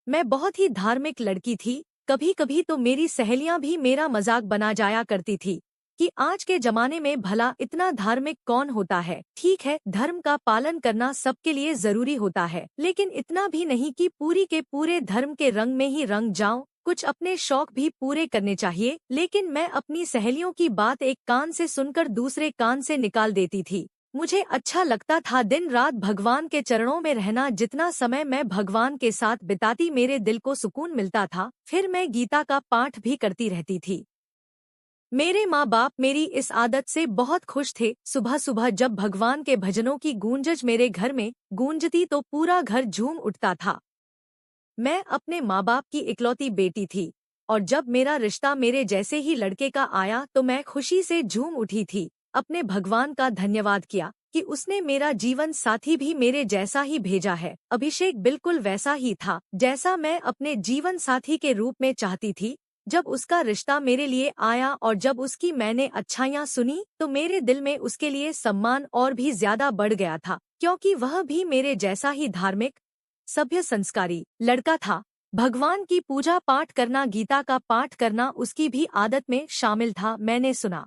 मैं बहुत ही धार्मिक लड़की थी। कभी कभी तो मेरी सहेलियां भी मेरा मजाक बना जाया करती थी कि आज के जमाने में भला इतना धार्मिक कौन होता है। ठीक है, धर्म का पालन करना सबके लिए जरूरी होता है, लेकिन इतना भी नहीं कि पूरी के पूरे धर्म के रंग में ही रंग जाऊं। कुछ अपने शौक भी पूरे करने चाहिए। लेकिन मैं अपनी सहेलियों की बात एक कान से सुनकर दूसरे कान से निकाल देती थी। मुझे अच्छा लगता था दिन रात भगवान के चरणों में रहना। जितना समय मैं भगवान के साथ बिताती मेरे दिल को सुकून मिलता था। फिर मैं गीता का पाठ भी करती रहती थी। मेरे माँ बाप मेरी इस आदत से बहुत खुश थे। सुबह सुबह जब भगवान के भजनों की गूंजज मेरे घर में गूंजती तो पूरा घर झूम उठता था। मैं अपने माँ बाप की इकलौती बेटी थी, और जब मेरा रिश्ता मेरे जैसे ही लड़के का आया तो मैं खुशी से झूम उठी थी। अपने भगवान का धन्यवाद किया कि उसने मेरा जीवन साथी भी मेरे जैसा ही भेजा है। अभिषेक बिल्कुल वैसा ही था जैसा मैं अपने जीवन साथी के रूप में चाहती थी। जब उसका रिश्ता मेरे लिए आया और जब उसकी मैंने अच्छाइयाँ सुनी तो मेरे दिल में उसके लिए सम्मान और भी ज्यादा बढ़ गया था, क्योंकि वह भी मेरे जैसा ही धार्मिक, सभ्य, संस्कारी लड़का था। भगवान की पूजा पाठ करना, गीता का पाठ करना उसकी भी आदत में शामिल था। मैंने सुना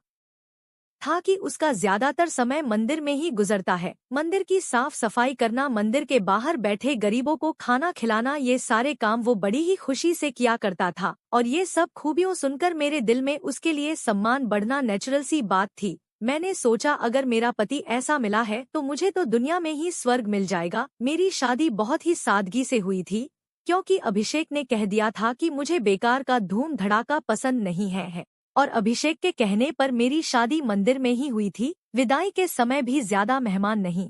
था कि उसका ज्यादातर समय मंदिर में ही गुजरता है। मंदिर की साफ सफाई करना, मंदिर के बाहर बैठे गरीबों को खाना खिलाना, ये सारे काम वो बड़ी ही खुशी से किया करता था। और ये सब खूबियों सुनकर मेरे दिल में उसके लिए सम्मान बढ़ना नेचुरल सी बात थी। मैंने सोचा अगर मेरा पति ऐसा मिला है तो मुझे तो दुनिया में ही स्वर्ग मिल जाएगा। मेरी शादी बहुत ही सादगी से हुई थी, क्योंकि अभिषेक ने कह दिया था कि मुझे बेकार का धूम धड़ाका पसंद नहीं है। और अभिषेक के कहने पर मेरी शादी मंदिर में ही हुई थी। विदाई के समय भी ज्यादा मेहमान नहीं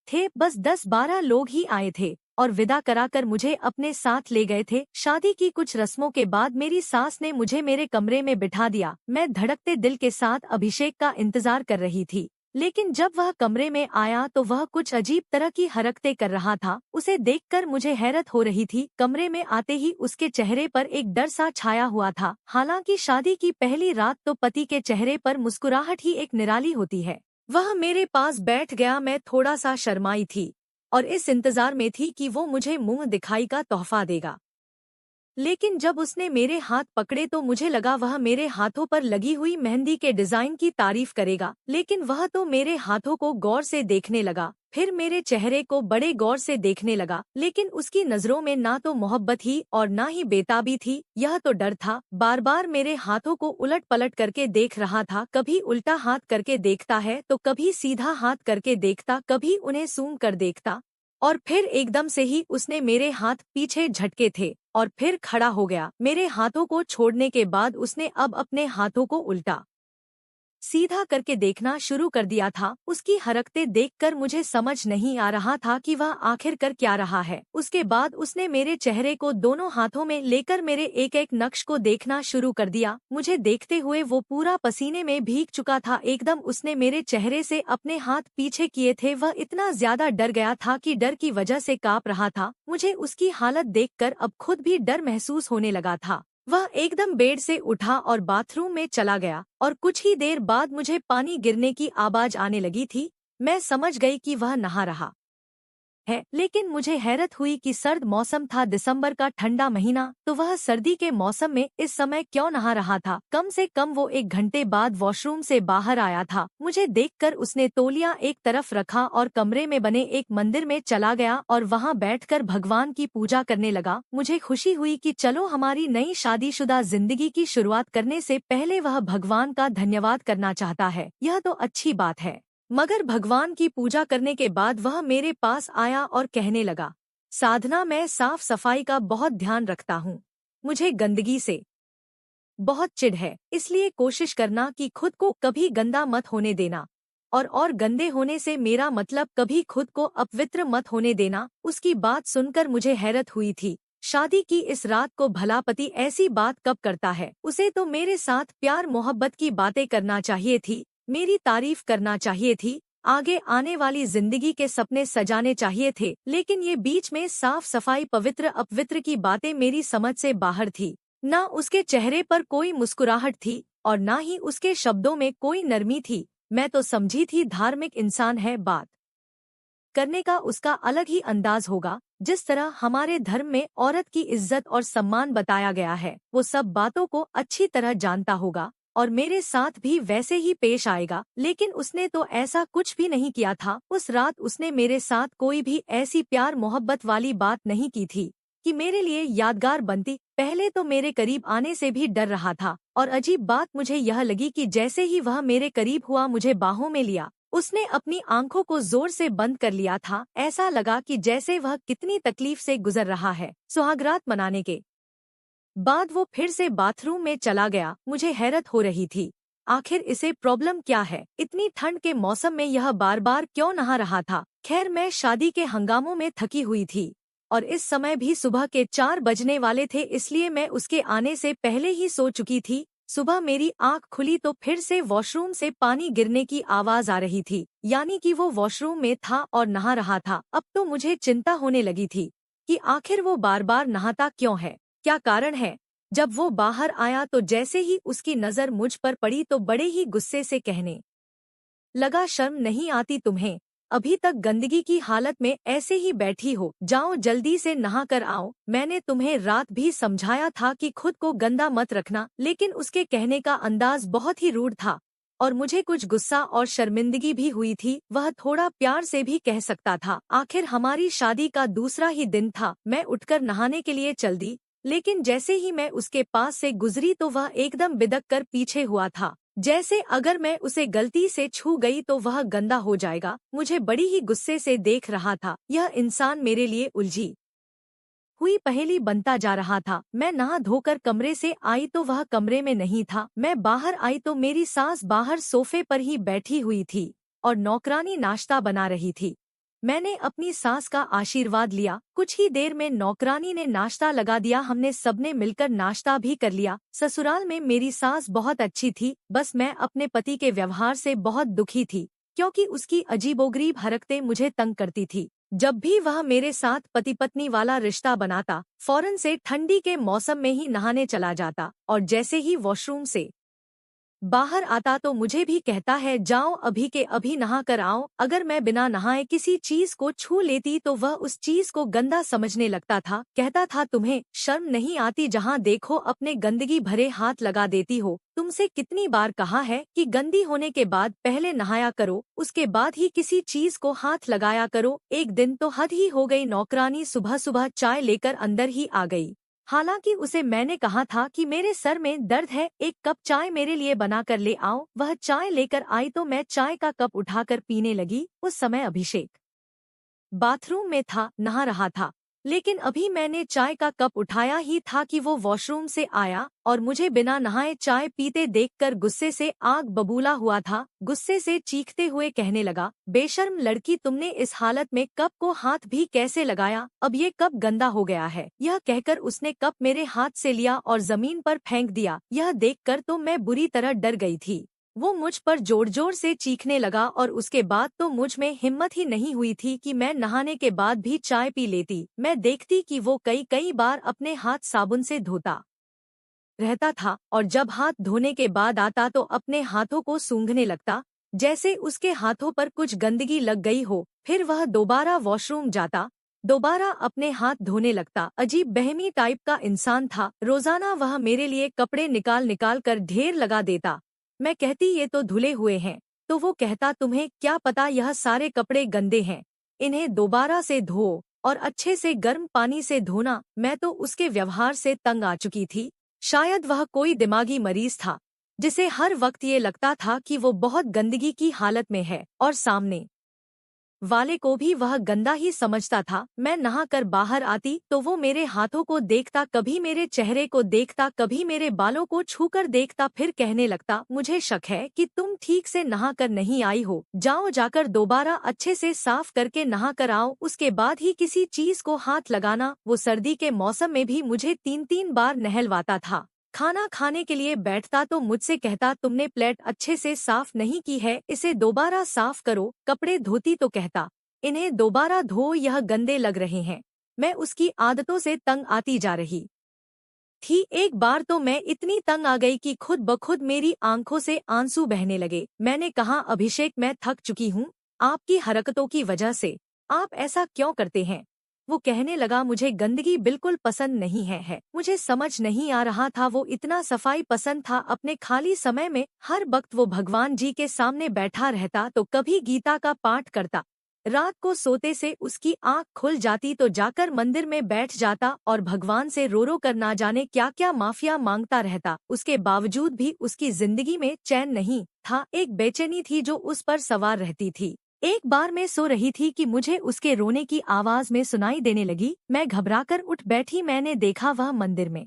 थे, बस 10-12 लोग ही आए थे और विदा कराकर मुझे अपने साथ ले गए थे। शादी की कुछ रस्मों के बाद मेरी सास ने मुझे मेरे कमरे में बिठा दिया। मैं धड़कते दिल के साथ अभिषेक का इंतजार कर रही थी, लेकिन जब वह कमरे में आया तो वह कुछ अजीब तरह की हरकतें कर रहा था। उसे देखकर मुझे हैरत हो रही थी। कमरे में आते ही उसके चेहरे पर एक डर सा छाया हुआ था। हालांकि शादी की पहली रात तो पति के चेहरे पर मुस्कुराहट ही एक निराली होती है। वह मेरे पास बैठ गया। मैं थोड़ा सा शर्माई थी और इस इंतजार में थी कि वो मुझे मुंह दिखाई का तोहफा देगा। लेकिन जब उसने मेरे हाथ पकड़े तो मुझे लगा वह मेरे हाथों पर लगी हुई मेहंदी के डिजाइन की तारीफ करेगा। लेकिन वह तो मेरे हाथों को गौर से देखने लगा, फिर मेरे चेहरे को बड़े गौर से देखने लगा। लेकिन उसकी नजरों में ना तो मोहब्बत ही और ना ही बेताबी थी, यह तो डर था। बार बार मेरे हाथों को उलट पलट करके देख रहा था। कभी उल्टा हाथ करके देखता है तो कभी सीधा हाथ करके देखता, कभी उन्हें सूंघ कर देखता। और फिर एकदम से ही उसने मेरे हाथ पीछे झटके थे और फिर खड़ा हो गया। मेरे हाथों को छोड़ने के बाद उसने अब अपने हाथों को उल्टा सीधा करके देखना शुरू कर दिया था। उसकी हरकतें देखकर मुझे समझ नहीं आ रहा था कि वह आखिर कर क्या रहा है। उसके बाद उसने मेरे चेहरे को दोनों हाथों में लेकर मेरे एक एक नक्श को देखना शुरू कर दिया। मुझे देखते हुए वो पूरा पसीने में भीग चुका था। एकदम उसने मेरे चेहरे से अपने हाथ पीछे किए थे। वह इतना ज्यादा डर गया था कि डर की वजह से कांप रहा था। मुझे उसकी हालत देखकर अब खुद भी डर महसूस होने लगा था। वह एकदम बेड से उठा और बाथरूम में चला गया और कुछ ही देर बाद मुझे पानी गिरने की आवाज आने लगी थी। मैं समझ गई कि वह नहा रहा है। लेकिन मुझे हैरत हुई कि सर्द मौसम था, दिसंबर का ठंडा महीना, तो वह सर्दी के मौसम में इस समय क्यों नहा रहा था। कम से कम वो 1 घंटे बाद वॉशरूम से बाहर आया था। मुझे देखकर उसने तौलिया एक तरफ रखा और कमरे में बने एक मंदिर में चला गया और वहां बैठकर भगवान की पूजा करने लगा। मुझे खुशी हुई कि चलो हमारी नई शादीशुदा जिंदगी की शुरुआत करने से पहले वह भगवान का धन्यवाद करना चाहता है, यह तो अच्छी बात है। मगर भगवान की पूजा करने के बाद वह मेरे पास आया और कहने लगा, साधना, मैं साफ सफाई का बहुत ध्यान रखता हूँ। मुझे गंदगी से बहुत चिढ़ है, इसलिए कोशिश करना कि खुद को कभी गंदा मत होने देना। और गंदे होने से मेरा मतलब कभी खुद को अपवित्र मत होने देना। उसकी बात सुनकर मुझे हैरत हुई थी। शादी की इस रात को भला पति ऐसी बात कब करता है। उसे तो मेरे साथ प्यार मोहब्बत की बातें करना चाहिए थी, मेरी तारीफ करना चाहिए थी, आगे आने वाली जिंदगी के सपने सजाने चाहिए थे। लेकिन ये बीच में साफ सफाई, पवित्र अपवित्र की बातें मेरी समझ से बाहर थी। ना उसके चेहरे पर कोई मुस्कुराहट थी और ना ही उसके शब्दों में कोई नरमी थी। मैं तो समझी थी धार्मिक इंसान है, बात करने का उसका अलग ही अंदाज होगा। जिस तरह हमारे धर्म में औरत की इज्जत और सम्मान बताया गया है, वो सब बातों को अच्छी तरह जानता होगा और मेरे साथ भी वैसे ही पेश आएगा। लेकिन उसने तो ऐसा कुछ भी नहीं किया था। उस रात उसने मेरे साथ कोई भी ऐसी प्यार मोहब्बत वाली बात नहीं की थी कि मेरे लिए यादगार बनती। पहले तो मेरे करीब आने से भी डर रहा था और अजीब बात मुझे यह लगी कि जैसे ही वह मेरे करीब हुआ, मुझे बाहों में लिया, उसने अपनी आंखों को जोर से बंद कर लिया था। ऐसा लगा कि जैसे वह कितनी तकलीफ से गुजर रहा है। सुहागरात मनाने के बाद वो फिर से बाथरूम में चला गया। मुझे हैरत हो रही थी, आखिर इसे प्रॉब्लम क्या है? इतनी ठंड के मौसम में यह बार बार क्यों नहा रहा था? खैर, मैं शादी के हंगामों में थकी हुई थी और इस समय भी सुबह के 4 बजने वाले थे, इसलिए मैं उसके आने से पहले ही सो चुकी थी। सुबह मेरी आंख खुली तो फिर से वॉशरूम से पानी गिरने की आवाज आ रही थी, यानी कि वो वॉशरूम में था और नहा रहा था। अब तो मुझे चिंता होने लगी थी कि आखिर वो बार बार नहाता क्यों है, क्या कारण है? जब वो बाहर आया तो जैसे ही उसकी नजर मुझ पर पड़ी तो बड़े ही गुस्से से कहने लगा, शर्म नहीं आती तुम्हें? अभी तक गंदगी की हालत में ऐसे ही बैठी हो, जाओ जल्दी से नहा कर आओ। मैंने तुम्हें रात भी समझाया था कि खुद को गंदा मत रखना, लेकिन उसके कहने का अंदाज बहुत ही रूड था और मुझे कुछ गुस्सा और शर्मिंदगी भी हुई थी। वह थोड़ा प्यार से भी कह सकता था। आखिर हमारी शादी का दूसरा ही दिन था। मैं उठकर नहाने के लिए चल दी, लेकिन जैसे ही मैं उसके पास से गुजरी तो वह एकदम बिदक कर पीछे हुआ था, जैसे अगर मैं उसे गलती से छू गई तो वह गंदा हो जाएगा। मुझे बड़ी ही गुस्से से देख रहा था। यह इंसान मेरे लिए उलझी हुई पहेली बनता जा रहा था। मैं नहा धोकर कमरे से आई तो वह कमरे में नहीं था। मैं बाहर आई तो मेरी सास बाहर सोफे पर ही बैठी हुई थी और नौकरानी नाश्ता बना रही थी। मैंने अपनी सास का आशीर्वाद लिया। कुछ ही देर में नौकरानी ने नाश्ता लगा दिया। हमने सबने मिलकर नाश्ता भी कर लिया। ससुराल में मेरी सास बहुत अच्छी थी, बस मैं अपने पति के व्यवहार से बहुत दुखी थी, क्योंकि उसकी अजीबोगरीब हरकतें मुझे तंग करती थी। जब भी वह मेरे साथ पति पत्नी वाला रिश्ता बनाता, फौरन से ठंडी के मौसम में ही नहाने चला जाता और जैसे ही वॉशरूम से बाहर आता तो मुझे भी कहता है, जाओ अभी के अभी नहा कर आओ। अगर मैं बिना नहाए किसी चीज को छू लेती तो वह उस चीज को गंदा समझने लगता था। कहता था, तुम्हें शर्म नहीं आती? जहाँ देखो अपने गंदगी भरे हाथ लगा देती हो। तुमसे कितनी बार कहा है कि गंदी होने के बाद पहले नहाया करो, उसके बाद ही किसी चीज को हाथ लगाया करो। एक दिन तो हद ही हो गई। नौकरानी सुबह सुबह चाय लेकर अंदर ही आ गई। हालांकि उसे मैंने कहा था कि मेरे सर में दर्द है, एक कप चाय मेरे लिए बना कर ले आओ। वह चाय लेकर आई तो मैं चाय का कप उठाकर पीने लगी। उस समय अभिषेक बाथरूम में था, नहा रहा था। लेकिन अभी मैंने चाय का कप उठाया ही था कि वो वॉशरूम से आया और मुझे बिना नहाए चाय पीते देखकर गुस्से से आग बबूला हुआ था। गुस्से से चीखते हुए कहने लगा, बेशर्म लड़की, तुमने इस हालत में कप को हाथ भी कैसे लगाया? अब ये कप गंदा हो गया है। यह कहकर उसने कप मेरे हाथ से लिया और जमीन पर फेंक दिया। यह देखकर तो मैं बुरी तरह डर गई थी। वो मुझ पर जोर जोर से चीखने लगा और उसके बाद तो मुझ में हिम्मत ही नहीं हुई थी कि मैं नहाने के बाद भी चाय पी लेती। मैं देखती कि वो कई कई बार अपने हाथ साबुन से धोता रहता था और जब हाथ धोने के बाद आता तो अपने हाथों को सूंघने लगता, जैसे उसके हाथों पर कुछ गंदगी लग गई हो। फिर वह दोबारा वॉशरूम जाता, दोबारा अपने हाथ धोने लगता। अजीब बहमी टाइप का इंसान था। रोजाना वह मेरे लिए कपड़े निकाल निकाल कर ढेर लगा देता। मैं कहती, ये तो धुले हुए हैं, तो वो कहता, तुम्हें क्या पता यह सारे कपड़े गंदे हैं, इन्हें दोबारा से धो और अच्छे से गर्म पानी से धोना। मैं तो उसके व्यवहार से तंग आ चुकी थी। शायद वह कोई दिमागी मरीज था, जिसे हर वक्त ये लगता था कि वो बहुत गंदगी की हालत में है और सामने वाले को भी वह गंदा ही समझता था। मैं नहा कर बाहर आती तो वो मेरे हाथों को देखता, कभी मेरे चेहरे को देखता, कभी मेरे बालों को छूकर देखता, फिर कहने लगता, मुझे शक है कि तुम ठीक से नहा कर नहीं आई हो, जाओ जाकर दोबारा अच्छे से साफ करके नहा कर आओ, उसके बाद ही किसी चीज को हाथ लगाना। वो सर्दी के मौसम में भी मुझे 3-3 बार नहलवाता था। खाना खाने के लिए बैठता तो मुझसे कहता, तुमने प्लेट अच्छे से साफ नहीं की है, इसे दोबारा साफ करो। कपड़े धोती तो कहता, इन्हें दोबारा धो, यह गंदे लग रहे हैं। मैं उसकी आदतों से तंग आती जा रही थी। एक बार तो मैं इतनी तंग आ गई कि खुद ब खुद मेरी आंखों से आंसू बहने लगे। मैंने कहा, अभिषेक, मैं थक चुकी हूँ आपकी हरकतों की वजह से। आप ऐसा क्यों करते हैं? वो कहने लगा, मुझे गंदगी बिल्कुल पसंद नहीं है। मुझे समझ नहीं आ रहा था वो इतना सफाई पसंद था। अपने खाली समय में हर वक्त वो भगवान जी के सामने बैठा रहता तो कभी गीता का पाठ करता। रात को सोते से उसकी आंख खुल जाती तो जाकर मंदिर में बैठ जाता और भगवान से रो रो कर ना जाने क्या क्या माफिया मांगता रहता। उसके बावजूद भी उसकी जिंदगी में चैन नहीं था। एक बेचैनी थी जो उस पर सवार रहती थी। एक बार मैं सो रही थी कि मुझे उसके रोने की आवाज में सुनाई देने लगी। मैं घबराकर उठ बैठी। मैंने देखा वह मंदिर में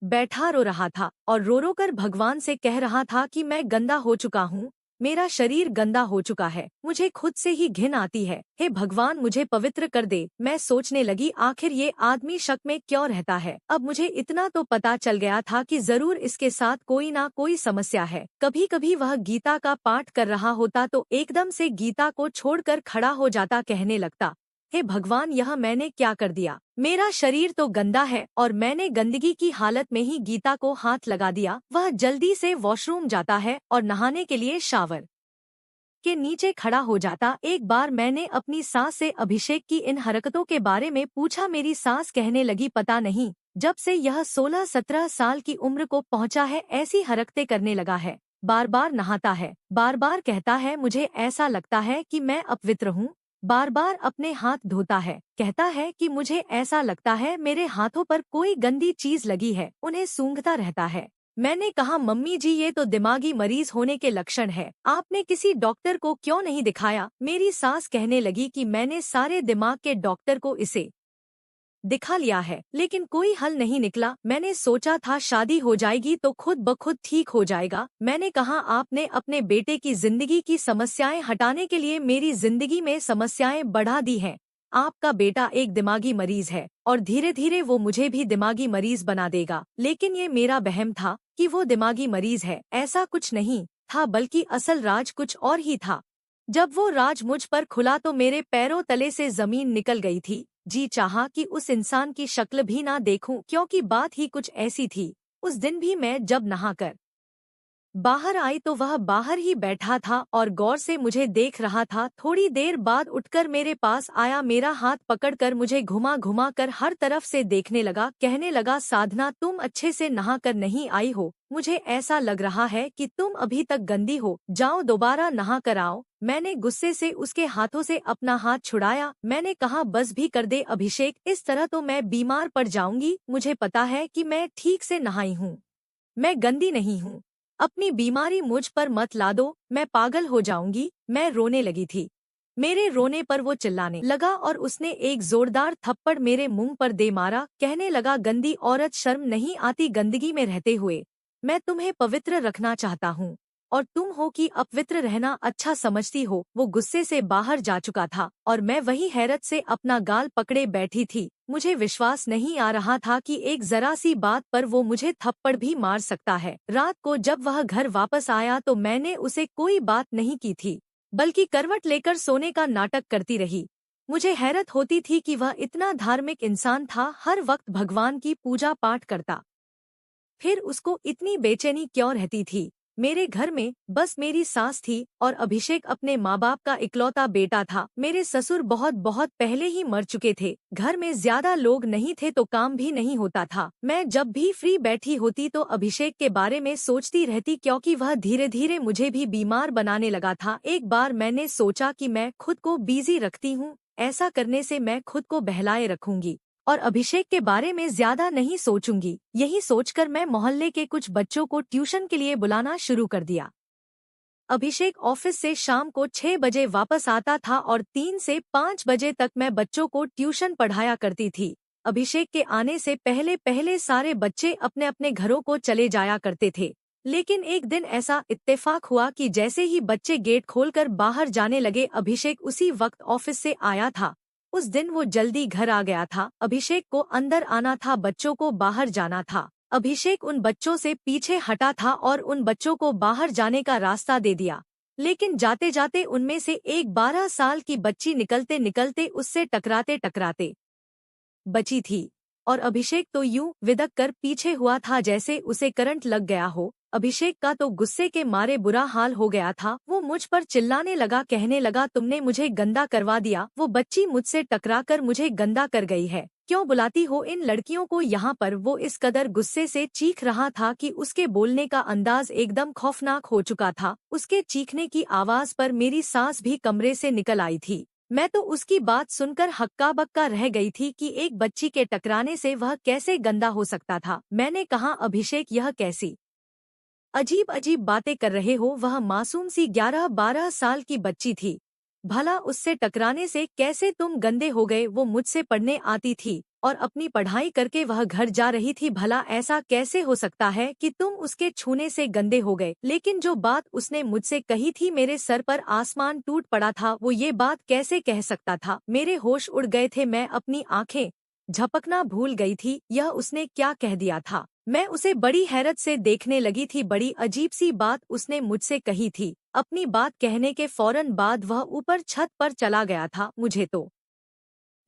बैठा रो रहा था और रो रो कर भगवान से कह रहा था कि मैं गंदा हो चुका हूँ, मेरा शरीर गंदा हो चुका है, मुझे खुद से ही घिन आती है। हे भगवान, मुझे पवित्र कर दे। मैं सोचने लगी, आखिर ये आदमी शक में क्यों रहता है। अब मुझे इतना तो पता चल गया था कि जरूर इसके साथ कोई ना कोई समस्या है। कभी कभी वह गीता का पाठ कर रहा होता तो एकदम से गीता को छोड़कर खड़ा हो जाता, कहने लगता, हे भगवान, यह मैंने क्या कर दिया। मेरा शरीर तो गंदा है और मैंने गंदगी की हालत में ही गीता को हाथ लगा दिया। वह जल्दी से वॉशरूम जाता है और नहाने के लिए शावर के नीचे खड़ा हो जाता। एक बार मैंने अपनी सास से अभिषेक की इन हरकतों के बारे में पूछा। मेरी सास कहने लगी, पता नहीं, जब से यह 16-17 साल की उम्र को पहुंचा है ऐसी हरकतें करने लगा है। बार बार नहाता है, बार बार कहता है मुझे ऐसा लगता है कि मैं अपवित्र हूँ। बार बार अपने हाथ धोता है, कहता है कि मुझे ऐसा लगता है मेरे हाथों पर कोई गंदी चीज लगी है, उन्हें सूंघता रहता है। मैंने कहा, मम्मी जी, ये तो दिमागी मरीज होने के लक्षण है, आपने किसी डॉक्टर को क्यों नहीं दिखाया। मेरी सास कहने लगी कि मैंने सारे दिमाग के डॉक्टर को इसे दिखा लिया है लेकिन कोई हल नहीं निकला। मैंने सोचा था शादी हो जाएगी तो खुद ब खुद ठीक हो जाएगा। मैंने कहा, आपने अपने बेटे की जिंदगी की समस्याएं हटाने के लिए मेरी जिंदगी में समस्याएं बढ़ा दी हैं। आपका बेटा एक दिमागी मरीज है और धीरे धीरे वो मुझे भी दिमागी मरीज बना देगा। लेकिन ये मेरा वहम था कि वो दिमागी मरीज है, ऐसा कुछ नहीं था, बल्कि असल राज कुछ और ही था। जब वो राज मुझ पर खुला तो मेरे पैरों तले से जमीन निकल गई थी। जी चाहा कि उस इंसान की शक्ल भी ना देखूं, क्योंकि बात ही कुछ ऐसी थी। उस दिन भी मैं जब नहाकर बाहर आई तो वह बाहर ही बैठा था और गौर से मुझे देख रहा था। थोड़ी देर बाद उठकर मेरे पास आया, मेरा हाथ पकड़कर मुझे घुमा घुमा कर हर तरफ से देखने लगा, कहने लगा, साधना, तुम अच्छे से नहा कर नहीं आई हो। मुझे ऐसा लग रहा है कि तुम अभी तक गंदी हो, जाओ दोबारा नहा कर आओ। मैंने गुस्से से उसके हाथों से अपना हाथ छुड़ाया। मैंने कहा, बस भी कर दे अभिषेक, इस तरह तो मैं बीमार पड़ जाऊंगी। मुझे पता है कि मैं ठीक से नहाई हूँ, मैं गंदी नहीं हूँ। अपनी बीमारी मुझ पर मत ला दो, मैं पागल हो जाऊंगी। मैं रोने लगी थी। मेरे रोने पर वो चिल्लाने लगा और उसने एक जोरदार थप्पड़ मेरे मुंह पर दे मारा। कहने लगा, गंदी औरत, शर्म नहीं आती गंदगी में रहते हुए। मैं तुम्हें पवित्र रखना चाहता हूँ और तुम हो कि अपवित्र रहना अच्छा समझती हो। वो गुस्से से बाहर जा चुका था और मैं वही हैरत से अपना गाल पकड़े बैठी थी। मुझे विश्वास नहीं आ रहा था कि एक जरा सी बात पर वो मुझे थप्पड़ भी मार सकता है। रात को जब वह घर वापस आया तो मैंने उसे कोई बात नहीं की थी, बल्कि करवट लेकर सोने का नाटक करती रही। मुझे हैरत होती थी कि वह इतना धार्मिक इंसान था, हर वक्त भगवान की पूजा पाठ करता, फिर उसको इतनी बेचैनी क्यों रहती थी। मेरे घर में बस मेरी सास थी और अभिषेक अपने माँ बाप का इकलौता बेटा था। मेरे ससुर बहुत बहुत पहले ही मर चुके थे। घर में ज्यादा लोग नहीं थे तो काम भी नहीं होता था। मैं जब भी फ्री बैठी होती तो अभिषेक के बारे में सोचती रहती, क्योंकि वह धीरे धीरे मुझे भी बीमार बनाने लगा था। एक बार मैंने सोचा कि मैं खुद को बिजी रखती हूँ, ऐसा करने से मैं खुद को बहलाए रखूंगी और अभिषेक के बारे में ज्यादा नहीं सोचूंगी। यही सोचकर मैं मोहल्ले के कुछ बच्चों को ट्यूशन के लिए बुलाना शुरू कर दिया। अभिषेक ऑफिस से शाम को 6 बजे वापस आता था और 3 से 5 बजे तक मैं बच्चों को ट्यूशन पढ़ाया करती थी। अभिषेक के आने से पहले पहले सारे बच्चे अपने अपने घरों को चले जाया करते थे। लेकिन एक दिन ऐसा इत्तेफाक हुआ कि जैसे ही बच्चे गेट खोलकर बाहर जाने लगे, अभिषेक उसी वक्त ऑफिस से आया था। उस दिन वो जल्दी घर आ गया था। अभिषेक को अंदर आना था, बच्चों को बाहर जाना था। अभिषेक उन बच्चों से पीछे हटा था और उन बच्चों को बाहर जाने का रास्ता दे दिया। लेकिन जाते जाते उनमें से एक 12 साल की बच्ची निकलते निकलते उससे टकराते टकराते बची थी और अभिषेक तो यूं विदक कर पीछे हुआ था जैसे उसे करंट लग गया हो। अभिषेक का तो गुस्से के मारे बुरा हाल हो गया था। वो मुझ पर चिल्लाने लगा, कहने लगा तुमने मुझे गंदा करवा दिया, वो बच्ची मुझसे टकराकर मुझे गंदा कर गई है, क्यों बुलाती हो इन लड़कियों को यहाँ पर। वो इस कदर गुस्से से चीख रहा था कि उसके बोलने का अंदाज एकदम खौफनाक हो चुका था। उसके चीखने की आवाज पर मेरी सांस भी कमरे से निकल आई थी। मैं तो उसकी बात सुनकर हक्का बक्का रह गई थी कि एक बच्ची के टकराने से वह कैसे गंदा हो सकता था। मैंने कहा, अभिषेक यह कैसी अजीब अजीब बातें कर रहे हो, वह मासूम सी 11-12 साल की बच्ची थी, भला उससे टकराने से कैसे तुम गंदे हो गए। वो मुझसे पढ़ने आती थी और अपनी पढ़ाई करके वह घर जा रही थी, भला ऐसा कैसे हो सकता है कि तुम उसके छूने से गंदे हो गए। लेकिन जो बात उसने मुझसे कही थी, मेरे सर पर आसमान टूट पड़ा था। वो ये बात कैसे कह सकता था। मेरे होश उड़ गए थे, मैं अपनी आंखें झपकना भूल गई थी। यह उसने क्या कह दिया था। मैं उसे बड़ी हैरत से देखने लगी थी। बड़ी अजीब सी बात उसने मुझसे कही थी। अपनी बात कहने के फौरन बाद वह ऊपर छत पर चला गया था। मुझे तो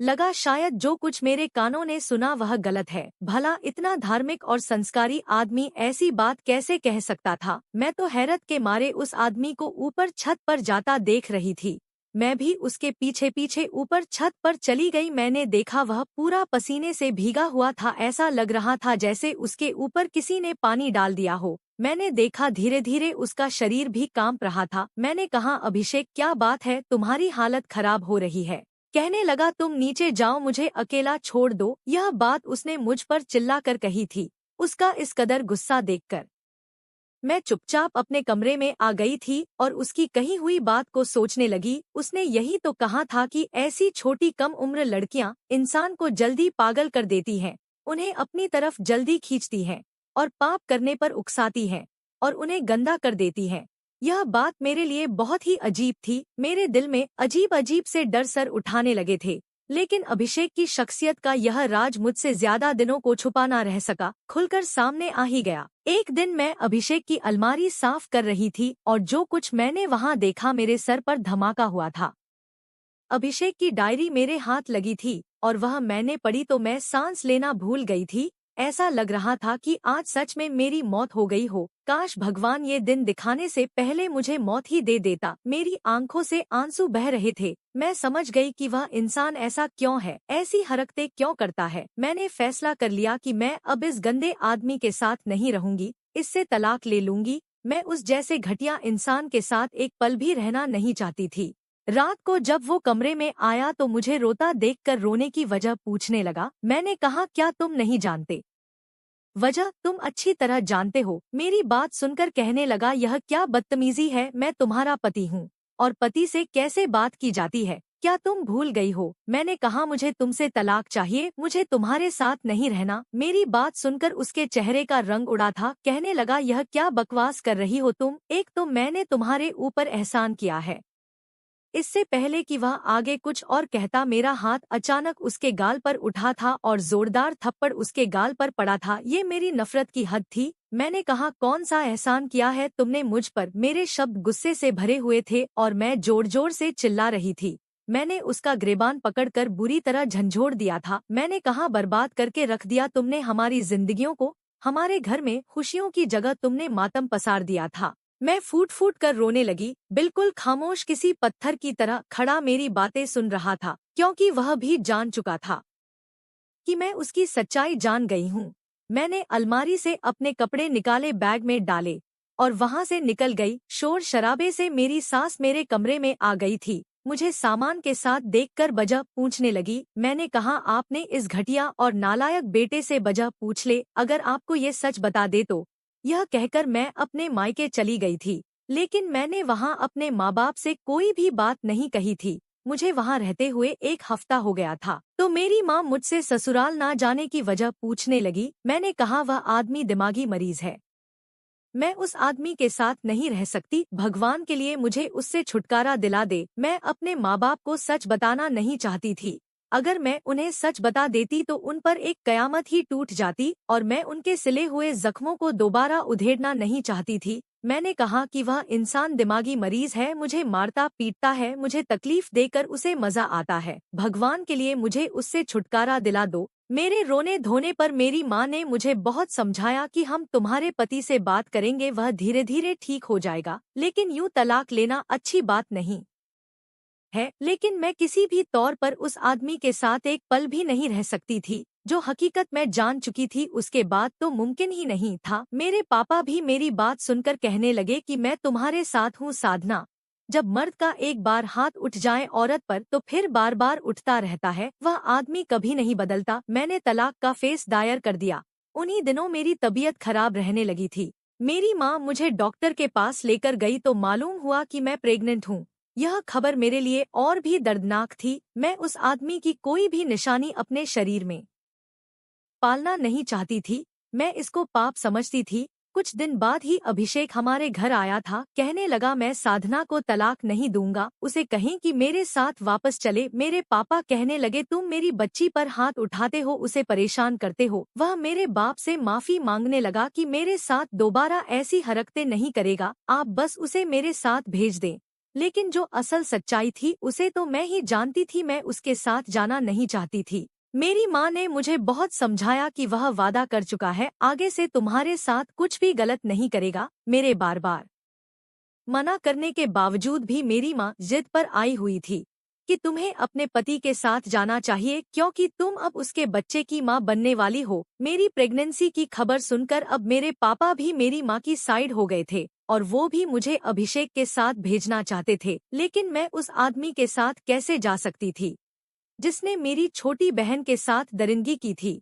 लगा शायद जो कुछ मेरे कानों ने सुना वह गलत है। भला इतना धार्मिक और संस्कारी आदमी ऐसी बात कैसे कह सकता था। मैं तो हैरत के मारे उस आदमी को ऊपर छत पर जाता देख रही थी। मैं भी उसके पीछे पीछे ऊपर छत पर चली गई। मैंने देखा वह पूरा पसीने से भीगा हुआ था। ऐसा लग रहा था जैसे उसके ऊपर किसी ने पानी डाल दिया हो। मैंने देखा धीरे धीरे उसका शरीर भी कांप रहा था। मैंने कहा, अभिषेक क्या बात है, तुम्हारी हालत खराब हो रही है। कहने लगा, तुम नीचे जाओ, मुझे अकेला छोड़ दो। यह बात उसने मुझ पर चिल्लाकर कही थी। उसका इस कदर गुस्सा देखकर मैं चुपचाप अपने कमरे में आ गई थी और उसकी कही हुई बात को सोचने लगी। उसने यही तो कहा था कि ऐसी छोटी कम उम्र लड़कियां इंसान को जल्दी पागल कर देती हैं, उन्हें अपनी तरफ जल्दी खींचती हैं और पाप करने पर उकसाती हैं और उन्हें गंदा कर देती हैं। यह बात मेरे लिए बहुत ही अजीब थी। मेरे दिल में अजीब अजीब से डर सर उठाने लगे थे। लेकिन अभिषेक की शख्सियत का यह राज मुझसे ज्यादा दिनों को छुपा ना रह सका, खुलकर सामने आ ही गया। एक दिन मैं अभिषेक की अलमारी साफ कर रही थी और जो कुछ मैंने वहां देखा, मेरे सर पर धमाका हुआ था। अभिषेक की डायरी मेरे हाथ लगी थी और वह मैंने पढ़ी तो मैं सांस लेना भूल गई थी। ऐसा लग रहा था कि आज सच में मेरी मौत हो गई हो। काश भगवान ये दिन दिखाने से पहले मुझे मौत ही दे देता। मेरी आंखों से आंसू बह रहे थे। मैं समझ गई कि वह इंसान ऐसा क्यों है, ऐसी हरकतें क्यों करता है। मैंने फैसला कर लिया कि मैं अब इस गंदे आदमी के साथ नहीं रहूंगी, इससे तलाक ले लूंगी। मैं उस जैसे घटिया इंसान के साथ एक पल भी रहना नहीं चाहती थी। रात को जब वो कमरे में आया तो मुझे रोता देखकर रोने की वजह पूछने लगा। मैंने कहा, क्या तुम नहीं जानते? वजह तुम अच्छी तरह जानते हो। मेरी बात सुनकर कहने लगा, यह क्या बदतमीजी है, मैं तुम्हारा पति हूँ और पति से कैसे बात की जाती है, क्या तुम भूल गई हो? मैंने कहा, मुझे तुमसे तलाक चाहिए, मुझे तुम्हारे साथ नहीं रहना। मेरी बात सुनकर उसके चेहरे का रंग उड़ा था। कहने लगा, यह क्या बकवास कर रही हो तुम? एक तो मैंने तुम्हारे ऊपर एहसान किया है। इससे पहले कि वह आगे कुछ और कहता, मेरा हाथ अचानक उसके गाल पर उठा था और जोरदार थप्पड़ उसके गाल पर पड़ा था। ये मेरी नफरत की हद थी। मैंने कहा, कौन सा एहसान किया है तुमने मुझ पर? मेरे शब्द गुस्से से भरे हुए थे और मैं जोर जोर से चिल्ला रही थी। मैंने उसका गिरेबान पकड़कर बुरी तरह झंझोड़ दिया था। मैंने कहा, बर्बाद करके रख दिया तुमने हमारी जिंदगियों को। हमारे घर में खुशियों की जगह तुमने मातम पसार दिया था। मैं फूट फूट कर रोने लगी, बिल्कुल खामोश, किसी पत्थर की तरह खड़ा मेरी बातें सुन रहा था, क्योंकि वह भी जान चुका था कि मैं उसकी सच्चाई जान गई हूँ। मैंने अलमारी से अपने कपड़े निकाले, बैग में डाले और वहां से निकल गई। शोर शराबे से मेरी सास मेरे कमरे में आ गई थी। मुझे सामान के साथ देखकर वजह पूछने लगी। मैंने कहा, आपने इस घटिया और नालायक बेटे से वजह पूछ ले, अगर आपको ये सच बता दे तो। यह कहकर मैं अपने मायके चली गई थी। लेकिन मैंने वहां अपने माँ बाप से कोई भी बात नहीं कही थी। मुझे वहां रहते हुए 1 हफ्ता हो गया था। तो मेरी माँ मुझसे ससुराल ना जाने की वजह पूछने लगी। मैंने कहा, वह आदमी दिमागी मरीज है, मैं उस आदमी के साथ नहीं रह सकती। भगवान के लिए मुझे उससे छुटकारा दिला दे। मैं अपने माँ बाप को सच बताना नहीं चाहती थी। अगर मैं उन्हें सच बता देती तो उन पर एक कयामत ही टूट जाती और मैं उनके सिले हुए जख्मों को दोबारा उधेड़ना नहीं चाहती थी। मैंने कहा कि वह इंसान दिमागी मरीज है, मुझे मारता पीटता है, मुझे तकलीफ देकर उसे मजा आता है। भगवान के लिए मुझे उससे छुटकारा दिला दो। मेरे रोने धोने पर मेरी माँ ने मुझे बहुत समझाया कि हम तुम्हारे पति से बात करेंगे, वह धीरे धीरे ठीक हो जाएगा, लेकिन यूं तलाक लेना अच्छी बात नहीं है। लेकिन मैं किसी भी तौर पर उस आदमी के साथ एक पल भी नहीं रह सकती थी। जो हकीकत मैं जान चुकी थी उसके बाद तो मुमकिन ही नहीं था। मेरे पापा भी मेरी बात सुनकर कहने लगे कि मैं तुम्हारे साथ हूँ साधना। जब मर्द का एक बार हाथ उठ जाए औरत पर तो फिर बार बार उठता रहता है, वह आदमी कभी नहीं बदलता। मैंने तलाक का केस दायर कर दिया। उन्हीं दिनों मेरी तबीयत खराब रहने लगी थी। मेरी माँ मुझे डॉक्टर के पास लेकर गई तो मालूम हुआ कि मैं प्रेग्नेंट हूँ। यह खबर मेरे लिए और भी दर्दनाक थी। मैं उस आदमी की कोई भी निशानी अपने शरीर में पालना नहीं चाहती थी। मैं इसको पाप समझती थी। कुछ दिन बाद ही अभिषेक हमारे घर आया था। कहने लगा मैं साधना को तलाक नहीं दूंगा, उसे कहें कि मेरे साथ वापस चले। मेरे पापा कहने लगे तुम मेरी बच्ची पर हाथ उठाते हो, उसे परेशान करते हो। वह मेरे बाप से माफी मांगने लगा कि मेरे साथ दोबारा ऐसी हरकतें नहीं करेगा, आप बस उसे मेरे साथ भेज दें। लेकिन जो असल सच्चाई थी उसे तो मैं ही जानती थी। मैं उसके साथ जाना नहीं चाहती थी। मेरी माँ ने मुझे बहुत समझाया कि वह वादा कर चुका है, आगे से तुम्हारे साथ कुछ भी गलत नहीं करेगा। मेरे बार बार मना करने के बावजूद भी मेरी माँ जिद पर आई हुई थी कि तुम्हें अपने पति के साथ जाना चाहिए, क्योंकि तुम अब उसके बच्चे की माँ बनने वाली हो। मेरी प्रेगनेंसी की खबर सुनकर अब मेरे पापा भी मेरी माँ की साइड हो गए थे और वो भी मुझे अभिषेक के साथ भेजना चाहते थे। लेकिन मैं उस आदमी के साथ कैसे जा सकती थी जिसने मेरी छोटी बहन के साथ दरिंदगी की थी।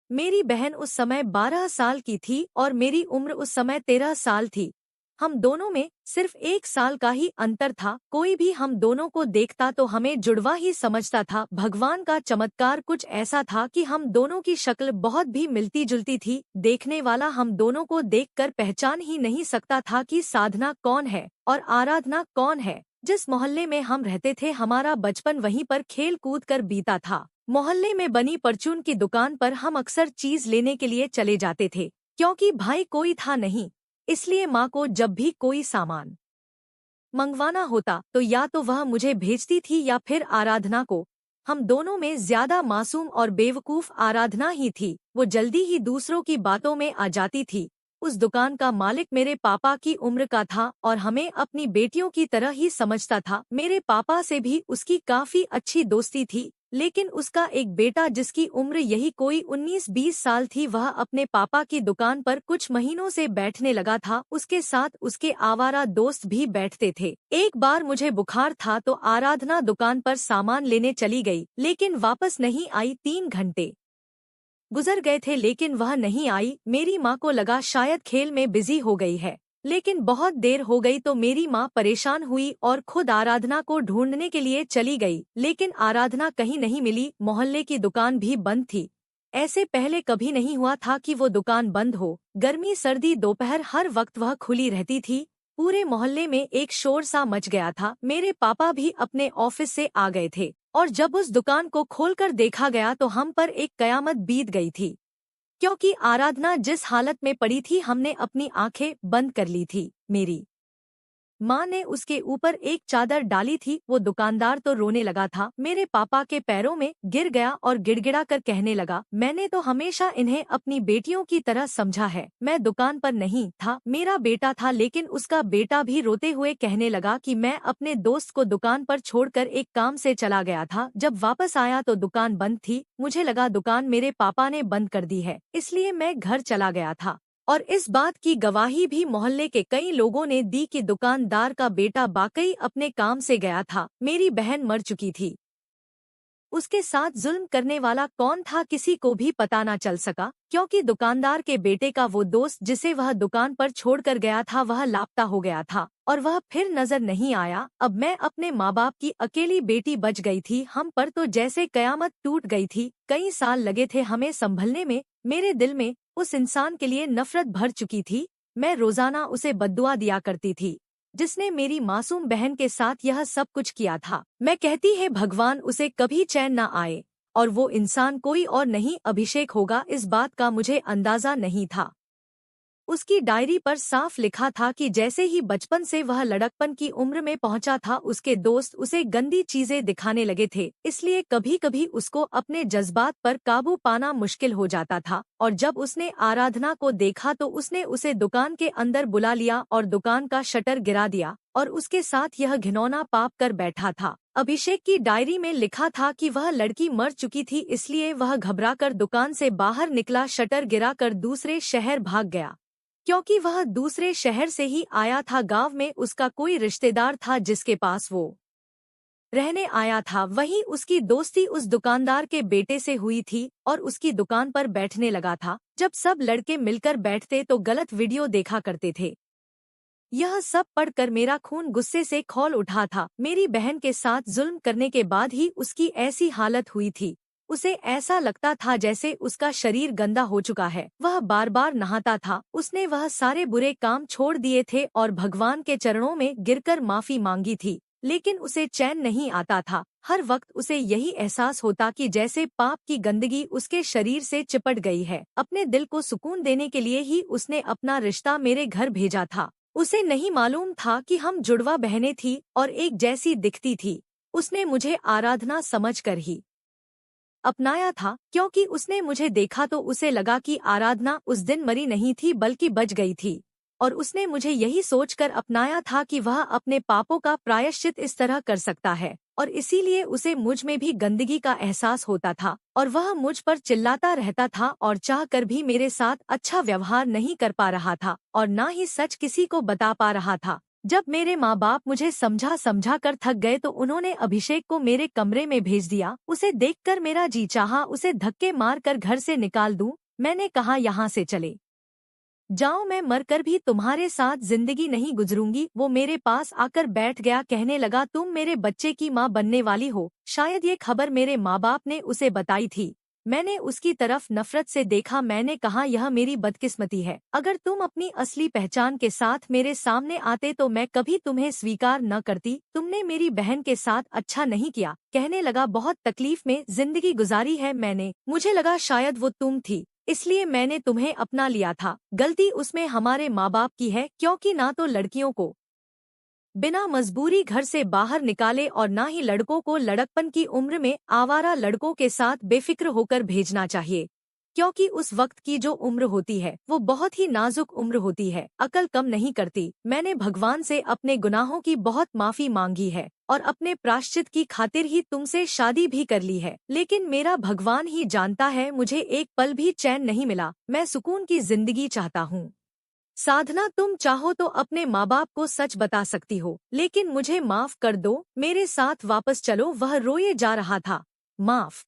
मेरी बहन उस समय 12 साल की थी और मेरी उम्र उस समय 13 साल थी। हम दोनों में सिर्फ 1 साल का ही अंतर था। कोई भी हम दोनों को देखता तो हमें जुड़वा ही समझता था। भगवान का चमत्कार कुछ ऐसा था कि हम दोनों की शक्ल बहुत भी मिलती जुलती थी। देखने वाला हम दोनों को देखकर पहचान ही नहीं सकता था कि साधना कौन है और आराधना कौन है। जिस मोहल्ले में हम रहते थे हमारा बचपन वहीं पर खेल कूद कर बीता था। मोहल्ले में बनी परचून की दुकान पर हम अक्सर चीज लेने के लिए चले जाते थे, क्योंकि भाई कोई था नहीं। इसलिए माँ को जब भी कोई सामान मंगवाना होता तो या तो वह मुझे भेजती थी या फिर आराधना को। हम दोनों में ज्यादा मासूम और बेवकूफ आराधना ही थी। वो जल्दी ही दूसरों की बातों में आ जाती थी। उस दुकान का मालिक मेरे पापा की उम्र का था और हमें अपनी बेटियों की तरह ही समझता था। मेरे पापा से भी उसकी काफी अच्छी दोस्ती थी। लेकिन उसका एक बेटा जिसकी उम्र यही कोई 19-20 साल थी, वह अपने पापा की दुकान पर कुछ महीनों से बैठने लगा था। उसके साथ उसके आवारा दोस्त भी बैठते थे। एक बार मुझे बुखार था तो आराधना दुकान पर सामान लेने चली गई, लेकिन वापस नहीं आई। 3 घंटे गुजर गए थे लेकिन वह नहीं आई। मेरी माँ को लगा शायद खेल में बिजी हो गई है, लेकिन बहुत देर हो गई तो मेरी माँ परेशान हुई और खुद आराधना को ढूंढने के लिए चली गई। लेकिन आराधना कहीं नहीं मिली। मोहल्ले की दुकान भी बंद थी। ऐसे पहले कभी नहीं हुआ था कि वो दुकान बंद हो। गर्मी सर्दी दोपहर हर वक्त वह खुली रहती थी। पूरे मोहल्ले में एक शोर सा मच गया था। मेरे पापा भी अपने ऑफिस से आ गए थे और जब उस दुकान को खोलकर देखा गया तो हम पर एक कयामत बीत गई थी, क्योंकि आराधना जिस हालत में पड़ी थी हमने अपनी आंखें बंद कर ली थी। मेरी माँ ने उसके ऊपर एक चादर डाली थी। वो दुकानदार तो रोने लगा था, मेरे पापा के पैरों में गिर गया और गिड़गिड़ा कर कहने लगा, मैंने तो हमेशा इन्हें अपनी बेटियों की तरह समझा है। मैं दुकान पर नहीं था, मेरा बेटा था। लेकिन उसका बेटा भी रोते हुए कहने लगा कि मैं अपने दोस्त को दुकान पर छोड़कर एक काम से चला गया था। जब वापस आया तो दुकान बंद थी। मुझे लगा दुकान मेरे पापा ने बंद कर दी है, इसलिए मैं घर चला गया था। और इस बात की गवाही भी मोहल्ले के कई लोगों ने दी कि दुकानदार का बेटा वाकई अपने काम से गया था। मेरी बहन मर चुकी थी। उसके साथ जुल्म करने वाला कौन था किसी को भी पता न चल सका, क्योंकि दुकानदार के बेटे का वो दोस्त जिसे वह दुकान पर छोड़कर गया था वह लापता हो गया था और वह फिर नजर नहीं आया। अब मैं अपने माँ बाप की अकेली बेटी बच गई थी। हम पर तो जैसे कयामत टूट गई थी। कई साल लगे थे हमें संभलने में। मेरे दिल में उस इंसान के लिए नफरत भर चुकी थी। मैं रोजाना उसे बद्दुआ दिया करती थी जिसने मेरी मासूम बहन के साथ यह सब कुछ किया था। मैं कहती है भगवान उसे कभी चैन न आए, और वो इंसान कोई और नहीं अभिषेक होगा। इस बात का मुझे अंदाजा नहीं था। उसकी डायरी पर साफ लिखा था कि जैसे ही बचपन से वह लड़कपन की उम्र में पहुंचा था, उसके दोस्त उसे गंदी चीजें दिखाने लगे थे, इसलिए कभी कभी उसको अपने जज्बात पर काबू पाना मुश्किल हो जाता था। और जब उसने आराधना को देखा तो उसने उसे दुकान के अंदर बुला लिया और दुकान का शटर गिरा दिया और उसके साथ यह घिनौना पाप कर बैठा था। अभिषेक की डायरी में लिखा था कि वह लड़की मर चुकी थी, इसलिए वह घबराकर दुकान से बाहर निकला, शटर गिराकर दूसरे शहर भाग गया। क्योंकि वह दूसरे शहर से ही आया था, गांव में उसका कोई रिश्तेदार था जिसके पास वो रहने आया था। वहीं उसकी दोस्ती उस दुकानदार के बेटे से हुई थी और उसकी दुकान पर बैठने लगा था। जब सब लड़के मिलकर बैठते तो गलत वीडियो देखा करते थे। यह सब पढ़कर मेरा खून गुस्से से खौल उठा था। मेरी बहन के साथ जुल्म करने के बाद ही उसकी ऐसी हालत हुई थी। उसे ऐसा लगता था जैसे उसका शरीर गंदा हो चुका है। वह बार बार नहाता था। उसने वह सारे बुरे काम छोड़ दिए थे और भगवान के चरणों में गिरकर माफी मांगी थी, लेकिन उसे चैन नहीं आता था। हर वक्त उसे यही एहसास होता कि जैसे पाप की गंदगी उसके शरीर से चिपट गई है। अपने दिल को सुकून देने के लिए ही उसने अपना रिश्ता मेरे घर भेजा था। उसे नहीं मालूम था कि हम जुड़वा बहनें थी और एक जैसी दिखती थी। उसने मुझे आराधना समझकर ही अपनाया था, क्योंकि उसने मुझे देखा तो उसे लगा कि आराधना उस दिन मरी नहीं थी बल्कि बच गई थी। और उसने मुझे यही सोचकर अपनाया था कि वह अपने पापों का प्रायश्चित इस तरह कर सकता है, और इसीलिए उसे मुझ में भी गंदगी का एहसास होता था और वह मुझ पर चिल्लाता रहता था और चाहकर भी मेरे साथ अच्छा व्यवहार नहीं कर पा रहा था और ना ही सच किसी को बता पा रहा था। जब मेरे माँ बाप मुझे समझा समझा कर थक गए तो उन्होंने अभिषेक को मेरे कमरे में भेज दिया। उसे देखकर मेरा जी चाहा उसे धक्के मार कर घर से निकाल दूं। मैंने कहा, यहाँ से चले जाओ, मैं मरकर भी तुम्हारे साथ जिंदगी नहीं गुजरूंगी। वो मेरे पास आकर बैठ गया, कहने लगा, तुम मेरे बच्चे की माँ बनने वाली हो। शायद ये खबर मेरे माँ बाप ने उसे बताई थी। मैंने उसकी तरफ नफरत से देखा। मैंने कहा, यह मेरी बदकिस्मती है। अगर तुम अपनी असली पहचान के साथ मेरे सामने आते तो मैं कभी तुम्हें स्वीकार न करती। तुमने मेरी बहन के साथ अच्छा नहीं किया। कहने लगा, बहुत तकलीफ में जिंदगी गुजारी है मैंने। मुझे लगा शायद वो तुम थी, इसलिए मैंने तुम्हें अपना लिया था। गलती उसमें हमारे माँ बाप की है, क्योंकि ना तो लड़कियों को बिना मजबूरी घर से बाहर निकाले और ना ही लड़कों को लड़कपन की उम्र में आवारा लड़कों के साथ बेफिक्र होकर भेजना चाहिए, क्योंकि उस वक्त की जो उम्र होती है वो बहुत ही नाजुक उम्र होती है, अकल कम नहीं करती। मैंने भगवान से अपने गुनाहों की बहुत माफी मांगी है और अपने प्रायश्चित की खातिर ही तुमसे शादी भी कर ली है, लेकिन मेरा भगवान ही जानता है मुझे एक पल भी चैन नहीं मिला। मैं सुकून की जिंदगी चाहता हूँ। साधना, तुम चाहो तो अपने माँ बाप को सच बता सकती हो, लेकिन मुझे माफ कर दो, मेरे साथ वापस चलो। वह रोए जा रहा था, माफ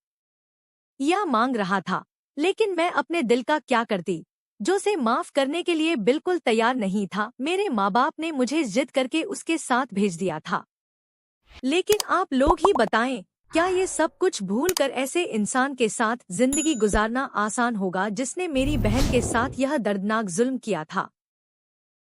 या मांग रहा था, लेकिन मैं अपने दिल का क्या करती जो उसे माफ करने के लिए बिल्कुल तैयार नहीं था। मेरे माँ बाप ने मुझे जिद करके उसके साथ भेज दिया था। लेकिन आप लोग ही बताएं, क्या ये सब कुछ भूल कर ऐसे इंसान के साथ जिंदगी गुजारना आसान होगा जिसने मेरी बहन के साथ यह दर्दनाक जुल्म किया था।